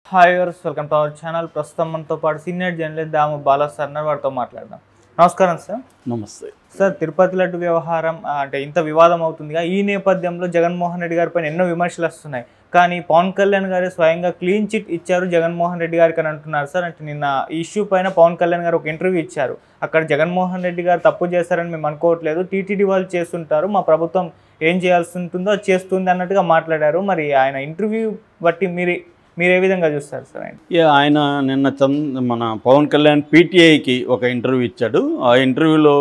Hi viewers, welcome to our channel. ప్రస్తుతం మనతో పాటు సీనియర్ జర్నలిస్ట్ దాము బాలా సార్ వారితో మాట్లాడదాం. నమస్కారం సార్. నమస్తే సార్, తిరుపతి లడ్డు వ్యవహారం అంటే ఇంత వివాదం అవుతుందిగా. ఈ నేపథ్యంలో జగన్మోహన్ రెడ్డి గారి పైన ఎన్నో విమర్శలు వస్తున్నాయి. కానీ పవన్ కళ్యాణ్ గారు స్వయంగా క్లీన్ చిట్ ఇచ్చారు జగన్మోహన్ రెడ్డి గారికి అని అంటున్నారు సార్. అంటే నిన్న ఈ ఇష్యూ పైన పవన్ కళ్యాణ్ గారు ఒక ఇంటర్వ్యూ ఇచ్చారు. అక్కడ జగన్మోహన్ రెడ్డి గారు తప్పు చేశారని మేము అనుకోవట్లేదు, టీటీడీ వాళ్ళు చేస్తుంటారు, మా ప్రభుత్వం ఏం చేయాల్సి ఉంటుందో అది చేస్తుంది అన్నట్టుగా మాట్లాడారు. మరి ఆయన ఇంటర్వ్యూ బట్టి మీరు ఏ విధంగా చూస్తారు సార్? ఆయన నిన్న మన పవన్ కళ్యాణ్ పీటీఐకి ఒక ఇంటర్వ్యూ ఇచ్చాడు. ఆ ఇంటర్వ్యూలో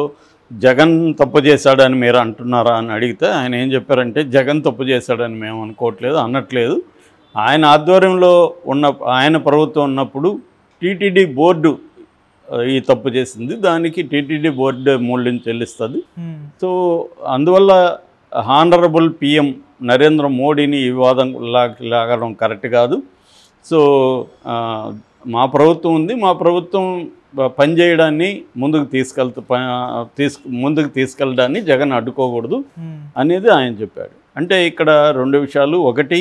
జగన్ తప్పు చేశాడని మీరు అంటున్నారా అని అడిగితే ఆయన ఏం చెప్పారంటే, జగన్ తప్పు చేశాడని మేము అనుకోవట్లేదు, అనట్లేదు. ఆయన ఆధ్వర్యంలో ఆయన ప్రభుత్వం ఉన్నప్పుడు టీటీడీ బోర్డు ఈ తప్పు చేసింది, దానికి టీటీడీ బోర్డు మూల్యం చెల్లిస్తుంది. సో అందువల్ల హానరబుల్ పిఎం నరేంద్ర మోడీని ఈ వివాదం లాగడం కరెక్ట్ కాదు. సో మా ప్రభుత్వం ఉంది, మా ప్రభుత్వం పనిచేయడాన్ని ముందుకు తీసుకెళ్ళడాన్ని జగన్ అడ్డుకోకూడదు అనేది ఆయన చెప్పాడు. అంటే ఇక్కడ రెండు విషయాలు. ఒకటి,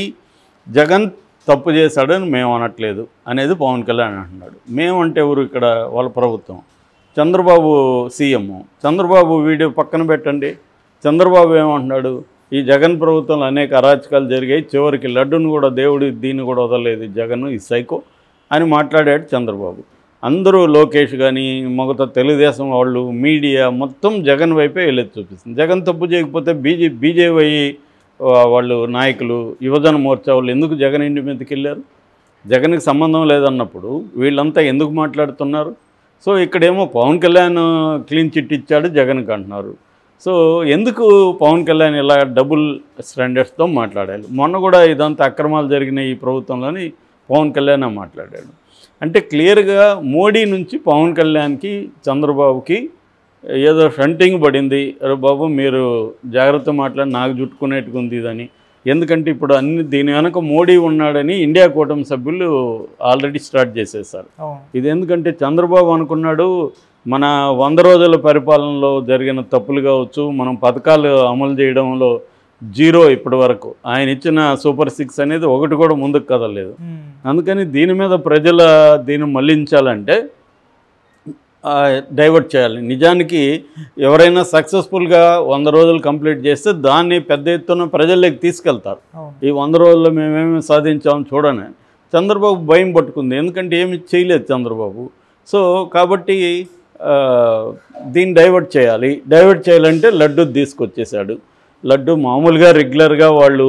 జగన్ తప్పు చేశాడని మేము అనట్లేదు అనేది పవన్ కళ్యాణ్ అంటున్నాడు. మేమంటే ఎవరు ఇక్కడ? వాళ్ళ ప్రభుత్వం. చంద్రబాబు సీఎం. చంద్రబాబు వీడియో పక్కన పెట్టండి. చంద్రబాబు ఏమంటున్నాడు? ఈ జగన్ ప్రభుత్వంలో అనేక అరాచకాలు జరిగాయి, చివరికి లడ్డును కూడా దేవుడు దీన్ని కూడా వదలలేదు జగన్, ఈ సైకో అని మాట్లాడాడు చంద్రబాబు. అందరూ లోకేష్ కానీ మొగత తెలుగుదేశం వాళ్ళు, మీడియా మొత్తం జగన్ వైపే వెళ్ళేది చూపిస్తుంది. జగన్ తప్పు చేయకపోతే బీజేపీ వాళ్ళు నాయకులు, యువజన మోర్చా వాళ్ళు ఎందుకు జగన్ ఇంటి మీదకి వెళ్ళారు? జగన్కి సంబంధం లేదన్నప్పుడు వీళ్ళంతా ఎందుకు మాట్లాడుతున్నారు? సో ఇక్కడేమో పవన్ కళ్యాణ్ క్లీన్ చిట్ ఇచ్చాడు జగన్కి అంటున్నారు. సో ఎందుకు పవన్ కళ్యాణ్ ఇలా డబుల్ స్టాండర్డ్స్తో మాట్లాడాలి? మొన్న కూడా ఇదంతా అక్రమాలు జరిగిన ఈ ప్రభుత్వంలోని పవన్ కళ్యాణ్ మాట్లాడాడు. అంటే క్లియర్గా మోడీ నుంచి పవన్ కళ్యాణ్కి చంద్రబాబుకి ఏదో షంటింగ్ పడింది. అరే బాబు మీరు జాగ్రత్త మాట్లాడి నాకు చుట్టుకునేట్టుకుంది ఇదని. ఎందుకంటే ఇప్పుడు దీని వెనక మోడీ ఉన్నాడని ఇండియా కూటమి సభ్యులు ఆల్రెడీ స్టార్ట్ చేసేసారు. ఇది ఎందుకంటే చంద్రబాబు అనుకున్నాడు, మన 100 రోజుల పరిపాలనలో జరిగిన తప్పులు కావచ్చు, మనం పథకాలు అమలు చేయడంలో జీరో ఇప్పటి వరకు, ఆయన ఇచ్చిన సూపర్ 6 అనేది ఒకటి కూడా ముందుకు కదలేదు. అందుకని దీని మీద దీన్ని మళ్లించాలంటే డైవర్ట్ చేయాలి. నిజానికి ఎవరైనా సక్సెస్ఫుల్గా 100 రోజులు కంప్లీట్ చేస్తే దాన్ని పెద్ద ఎత్తున ప్రజల్లోకి తీసుకెళ్తారు. ఈ 100 రోజుల్లో మేమేమి సాధించామని చూడని చంద్రబాబు భయం పట్టుకుంది, ఎందుకంటే ఏమి చేయలేదు చంద్రబాబు. సో కాబట్టి దీన్ని డైవర్ట్ చేయాలంటే లడ్డు తీసుకొచ్చేసాడు. లడ్డు మామూలుగా రెగ్యులర్గా వాళ్ళు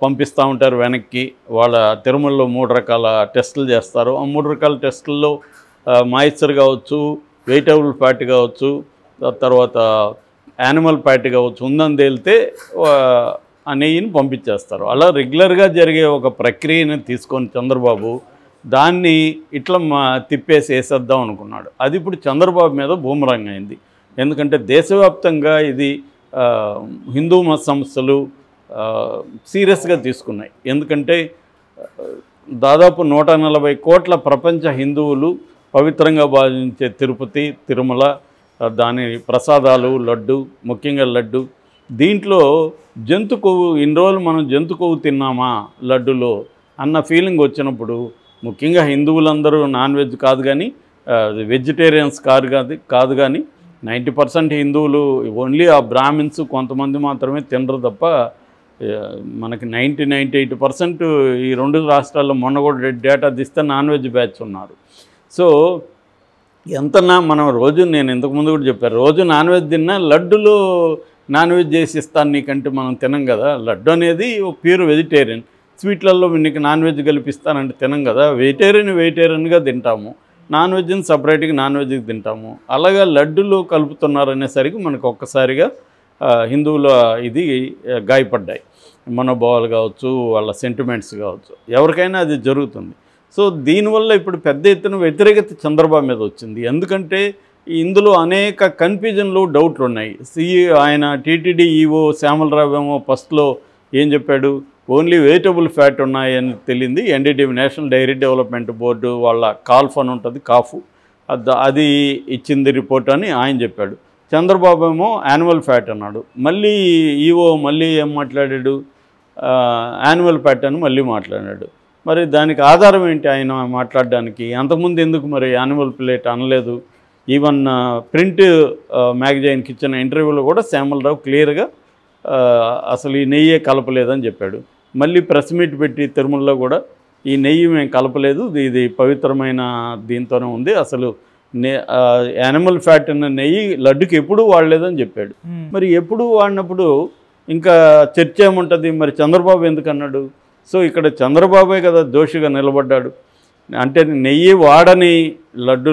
పంపిస్తూ ఉంటారు వెనక్కి. వాళ్ళ తిరుమలలో 3 రకాల టెస్టులు చేస్తారు. ఆ 3 రకాల టెస్టుల్లో మాయిశ్చర్ కావచ్చు, వెజిటబుల్ ఫ్యాట్ కావచ్చు, తర్వాత యానిమల్ ఫ్యాట్ కావచ్చు ఉందని తేలితే ఆ నెయ్యిని పంపించేస్తారు. అలా రెగ్యులర్గా జరిగే ఒక ప్రక్రియని తీసుకొని చంద్రబాబు దాన్ని ఇట్లా తిప్పేసి వేసేద్దాం అనుకున్నాడు. అది ఇప్పుడు చంద్రబాబు మీద బూమరాంగ్ అయింది. ఎందుకంటే దేశవ్యాప్తంగా ఇది హిందూ మత సంస్థలు సీరియస్గా తీసుకున్నాయి. ఎందుకంటే దాదాపు 140 కోట్ల ప్రపంచ హిందువులు పవిత్రంగా భావించే తిరుపతి, తిరుమల, దాని ప్రసాదాలు, లడ్డు, ముఖ్యంగా లడ్డు, దీంట్లో జంతు కొవ్వు, ఇన్ని రోజులు మనం జంతు కొవ్వు తిన్నామా లడ్డులో అన్న ఫీలింగ్ వచ్చినప్పుడు, ముఖ్యంగా హిందువులందరూ నాన్ వెజ్ కాదు కానీ వెజిటేరియన్స్ కాదు కానీ 90% హిందువులు, ఓన్లీ ఆ బ్రాహ్మిన్స్ కొంతమంది మాత్రమే తినరు తప్ప మనకి 98% ఈ 2 రాష్ట్రాల్లో మొన్న కూడా డేటా తీస్తే నాన్ వెజ్ బ్యాచ్ ఉన్నారు. సో ఎంతనా మనం రోజు, నేను ఇంతకుముందు కూడా చెప్పాను, రోజు నాన్ వెజ్ తిన్నా లడ్డులో నాన్ వెజ్ చేసి ఇస్తాను నీకంటే మనం తినం కదా. లడ్డు అనేది ప్యూర్ వెజిటేరియన్. స్వీట్లలో నీకు నాన్ వెజ్ కల్పిస్తానంటే తినం కదా. వెజిటేరియన్గా తింటాము, నాన్ వెజ్ని సపరేట్గా నాన్ వెజ్కి తింటాము. అలాగా లడ్డులో కలుపుతున్నారనేసరికి మనకు ఒక్కసారిగా హిందువుల ఇది గాయపడ్డాయి, మనోభావాలు కావచ్చు, వాళ్ళ సెంటిమెంట్స్ కావచ్చు, ఎవరికైనా అది జరుగుతుంది. సో దీనివల్ల ఇప్పుడు పెద్ద ఎత్తున వ్యతిరేకత చంద్రబాబు మీద వచ్చింది. ఎందుకంటే ఇందులో అనేక కన్ఫ్యూజన్లు, డౌట్లు ఉన్నాయి. ఆయన టీటీడీ ఈవో శ్యామలరావు ఏమో ఫస్ట్లో ఏం చెప్పాడు, ఓన్లీ వెజిటబుల్ ఫ్యాట్ ఉన్నాయని తెలియంది. NDDB national dairy development board వాళ్ళ కాల్ఫ్ అని ఉంటుంది, కాఫు, అది ఇచ్చింది రిపోర్ట్ అని ఆయన చెప్పాడు. చంద్రబాబు ఏమో యానిమల్ ఫ్యాట్ అన్నాడు. మళ్ళీ ఈవో మళ్ళీ ఏం మాట్లాడాడు, యానిమల్ ఫ్యాట్ అని మళ్ళీ మాట్లాడాడు. మరి దానికి ఆధారం ఏంటి ఆయన మాట్లాడడానికి? అంతకుముందు ఎందుకు మరి యానిమల్ ప్లేట్ అనలేదు? ఈవెన్ ప్రింట్ మ్యాగజైన్కి ఇచ్చిన ఇంటర్వ్యూలో కూడా శ్యామలరావు క్లియర్గా అసలు ఈ నెయ్యే కలపలేదని చెప్పాడు. మళ్ళీ ప్రెస్ మీట్ పెట్టి తిరుమలలో కూడా ఈ నెయ్యి మేము కలపలేదు, ఇది పవిత్రమైన దీంతోనే ఉంది, అసలు యానిమల్ ఫ్యాట్ ఉన్న నెయ్యి లడ్డుకి ఎప్పుడూ వాడలేదని చెప్పాడు. మరి ఎప్పుడు వాడినప్పుడు ఇంకా చర్చ ఏముంటుంది? మరి చంద్రబాబు ఎందుకు అన్నాడు? సో ఇక్కడ చంద్రబాబే కదా దోషిగా నిలబడ్డాడు. అంటే నెయ్యి వాడని లడ్డు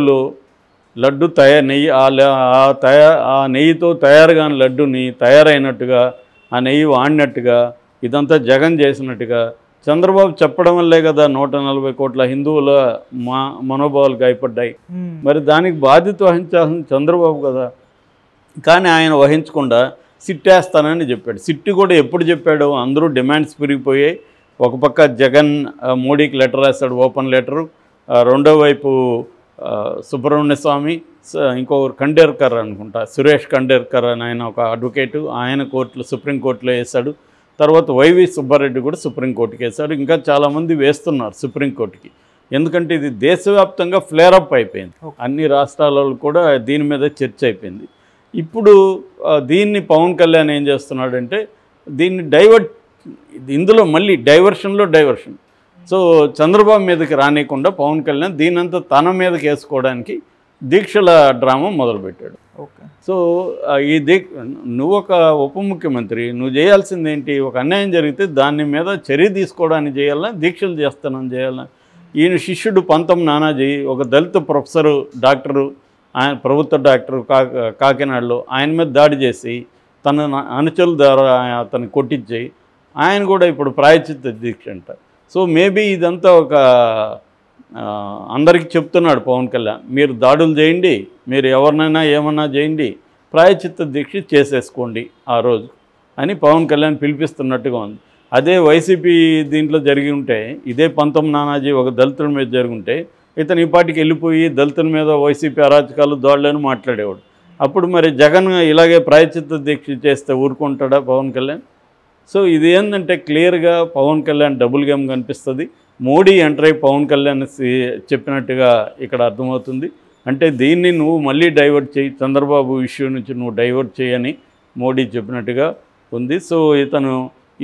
నెయ్యి ఆ నెయ్యితో తయారు కాని లడ్డుని తయారైనట్టుగా, ఆ నెయ్యి వాడినట్టుగా, ఇదంతా జగన్ చేసినట్టుగా చంద్రబాబు చెప్పడం వల్లే కదా 140 కోట్ల హిందువుల మనోభావాలు గాయపడ్డాయి. మరి దానికి బాధ్యత వహించాల్సిన చంద్రబాబు కదా. కానీ ఆయన వహించకుండా సిట్టేస్తానని చెప్పాడు. సిట్టు కూడా ఎప్పుడు చెప్పాడు? అందరూ డిమాండ్స్ పెరిగిపోయాయి. ఒక పక్క జగన్ మోడీకి లెటర్ రాశాడు, ఓపెన్ లెటరు. రెండో వైపు సుబ్రహ్మణ్య స్వామి, ఇంకొకరు ఖండేర్కర్ అనుకుంటా, సురేష్ ఖండేర్కర్ అని ఆయన ఒక అడ్వకేటు, ఆయన సుప్రీంకోర్టులో వేశాడు. తర్వాత వైవి సుబ్బారెడ్డి కూడా సుప్రీంకోర్టుకి వేశాడు. ఇంకా చాలామంది వేస్తున్నారు సుప్రీంకోర్టుకి. ఎందుకంటే ఇది దేశవ్యాప్తంగా ఫ్లేరప్ అయిపోయింది. అన్ని రాష్ట్రాలలో కూడా దీని మీద చర్చ అయిపోయింది. ఇప్పుడు దీన్ని పవన్ కళ్యాణ్ ఏం చేస్తున్నాడంటే దీన్ని ఇందులో మళ్ళీ డైవర్షన్. సో చంద్రబాబు మీదకి రానియకుండా పవన్ కళ్యాణ్ దీనంతా తన మీదకి వేసుకోవడానికి దీక్షల డ్రామా మొదలుపెట్టాడు. ఓకే. సో నువ్వు ఒక ఉప ముఖ్యమంత్రి, నువ్వు చేయాల్సింది ఏంటి? ఒక అన్యాయం జరిగితే దాని మీద చర్య తీసుకోవడానికి చేయాలా, దీక్షలు చేస్తానని చేయాలా? ఈయన శిష్యుడు పంతం నానాజీ, ఒక దళిత ప్రొఫెసరు, డాక్టరు, ఆయన ప్రభుత్వ డాక్టరు కాకినాడలో, ఆయన మీద దాడి చేసి తన అనుచరుల ద్వారా అతను కొట్టించి ఆయన కూడా ఇప్పుడు ప్రాయశ్చిత్త దీక్ష అంట. సో మేబీ ఇదంతా ఒక అందరికీ చెప్తున్నాడు పవన్ కళ్యాణ్, మీరు దాడులు చేయండి, మీరు ఎవరినైనా ఏమన్నా చేయండి, ప్రాయశ్చిత్త దీక్ష చేసేసుకోండి ఆ రోజు అని పవన్ కళ్యాణ్ పిలిపిస్తున్నట్టుగా ఉంది. అదే వైసీపీ దీంట్లో జరిగి ఉంటే, ఇదే పంతం నానాజీ ఒక దళితుల మీద జరిగి ఉంటే ఇతను ఈ పాటికి వెళ్ళిపోయి దళితుల మీద వైసీపీ అరాచకాలు దాడులని మాట్లాడేవాడు. అప్పుడు మరి జగన్ ఇలాగే ప్రాయశ్చిత్త దీక్ష చేస్తే ఊరుకుంటాడా పవన్ కళ్యాణ్? సో ఇది ఏంటంటే క్లియర్గా పవన్ కళ్యాణ్ డబుల్ గేమ్ కనిపిస్తుంది. మోడీ ఎంటర్ అయి పవన్ కళ్యాణ్ చెప్పినట్టుగా ఇక్కడ అర్థమవుతుంది. అంటే దీన్ని నువ్వు మళ్ళీ డైవర్ట్ చేయి, చంద్రబాబు ఇష్యూ నుంచి నువ్వు డైవర్ట్ చేయని మోడీ చెప్పినట్టుగా ఉంది. సో ఇతను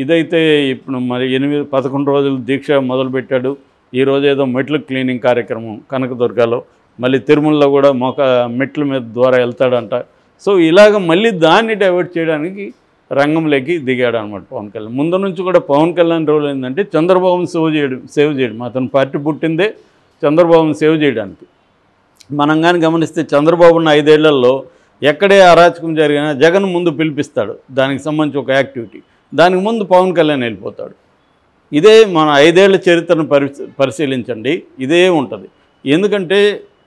ఇదైతే ఇప్పుడు మరి 11 రోజులు దీక్ష మొదలుపెట్టాడు. ఈరోజు ఏదో మెట్లు క్లీనింగ్ కార్యక్రమం కనకదుర్గలో, మళ్ళీ తిరుమలలో కూడా మెట్ల మీద ద్వారా వెళ్తాడంట. సో ఇలాగ మళ్ళీ దాన్ని డైవర్ట్ చేయడానికి రంగంలోకి దిగాడు అనమాట పవన్ కళ్యాణ్. ముందు నుంచి కూడా పవన్ కళ్యాణ్ రోల్ ఏంటంటే చంద్రబాబుని సేవ్ చేయడం. అతను పార్టీ పుట్టిందే చంద్రబాబుని సేవ్ చేయడానికి. మనం కానీ గమనిస్తే చంద్రబాబున్న 5 ఏళ్లలో ఎక్కడే అరాచకం జరిగినా జగన్ ముందు పిలిపిస్తాడు, దానికి సంబంధించి ఒక యాక్టివిటీ. దానికి ముందు పవన్ కళ్యాణ్ వెళ్ళిపోతాడు. ఇదే మన 5 ఏళ్ల చరిత్రను పరిశీలించండి, ఇదే ఉంటుంది. ఎందుకంటే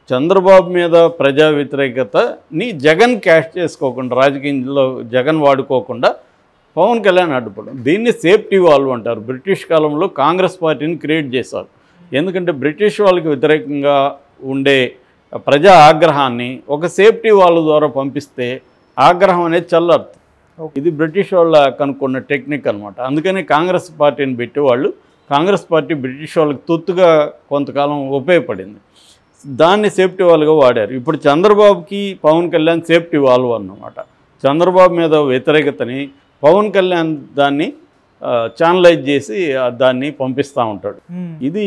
చంద్రబాబు మీద ప్రజా వ్యతిరేకతని జగన్ క్యాష్ చేసుకోకుండా, రాజకీయంలో జగన్ వాడుకోకుండా పవన్ కళ్యాణ్ అడ్డుపడడం, దీన్ని సేఫ్టీ వాల్వ్ అంటారు. బ్రిటిష్ కాలంలో కాంగ్రెస్ పార్టీని క్రియేట్ చేశారు. ఎందుకంటే బ్రిటిష్ వాళ్ళకి వ్యతిరేకంగా ఉండే ప్రజా ఆగ్రహాన్ని ఒక సేఫ్టీ వాల్వ్ ద్వారా పంపిస్తే ఆగ్రహం అనేది చల్లారుతుంది. ఇది బ్రిటిష్ వాళ్ళ కనుక్కున్న టెక్నిక్ అనమాట. అందుకని కాంగ్రెస్ పార్టీని పెట్టి వాళ్ళు, కాంగ్రెస్ పార్టీ బ్రిటిష్ వాళ్ళకి తొత్తుగా కొంతకాలం ఉపయోగపడింది. దాన్ని సేఫ్టీ వాల్వ్గా వాడారు. ఇప్పుడు చంద్రబాబుకి పవన్ కళ్యాణ్ సేఫ్టీ వాల్వ్ అన్నమాట. చంద్రబాబు మీద వ్యతిరేకతని పవన్ కళ్యాణ్ దాన్ని ఛానలైజ్ చేసి దాన్ని పంపిస్తూ ఉంటాడు. ఇది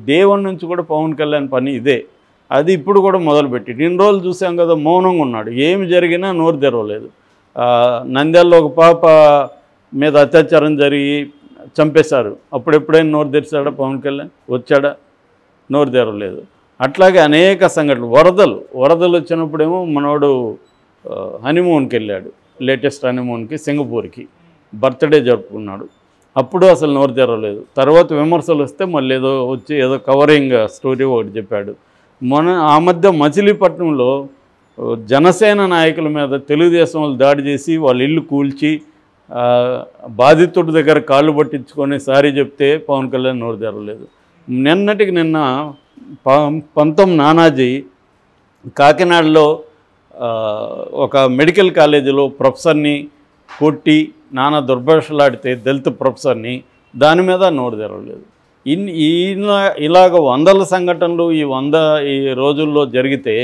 డే 1 నుంచి కూడా పవన్ కళ్యాణ్ పని ఇదే. అది ఇప్పుడు కూడా మొదలుపెట్టి ఇన్ని రోజులు చూసాం కదా, మౌనంగా ఉన్నాడు, ఏమి జరిగినా నోరు తెరవలేదు. నంద్యాలలో ఒక పాప మీద అత్యాచారం జరిగి చంపేశారు, అప్పుడెప్పుడైనా నోరు తెరిచాడా పవన్ కళ్యాణ్? వచ్చాడా? నోరు తెరవలేదు. అట్లాగే అనేక సంఘటనలు, వరదలు వచ్చినప్పుడేమో మనోడు హనీమూన్కి వెళ్ళాడు, లేటెస్ట్ హనీమూన్కి సింగపూర్కి, బర్త్డే జరుపుకున్నాడు, అప్పుడు అసలు నోరు తెరవలేదు. తర్వాత విమర్శలు వస్తే మళ్ళీ ఏదో వచ్చి ఏదో కవరింగ్ స్టోరీ ఒకటి చెప్పాడు. ఆ మధ్య మచిలీపట్నంలో జనసేన నాయకుల మీద తెలుగుదేశం వాళ్ళు దాడి చేసి వాళ్ళ ఇల్లు కూల్చి బాధితుడి దగ్గర కాళ్ళు పట్టించుకొని సారీ చెప్తే పవన్ కళ్యాణ్ నోరు తెరవలేదు. నిన్నటికి నిన్న పంతం నానాజీ కాకినాడలో ఒక మెడికల్ కాలేజీలో ప్రొఫెసర్ని కొట్టి నానా దుర్భాషలాడితే దళిత ప్రొఫెసర్ని, దాని మీద నోరు తెరవలేదు. ఇలాగ వందల సంఘటనలు ఈ రోజుల్లో జరిగితే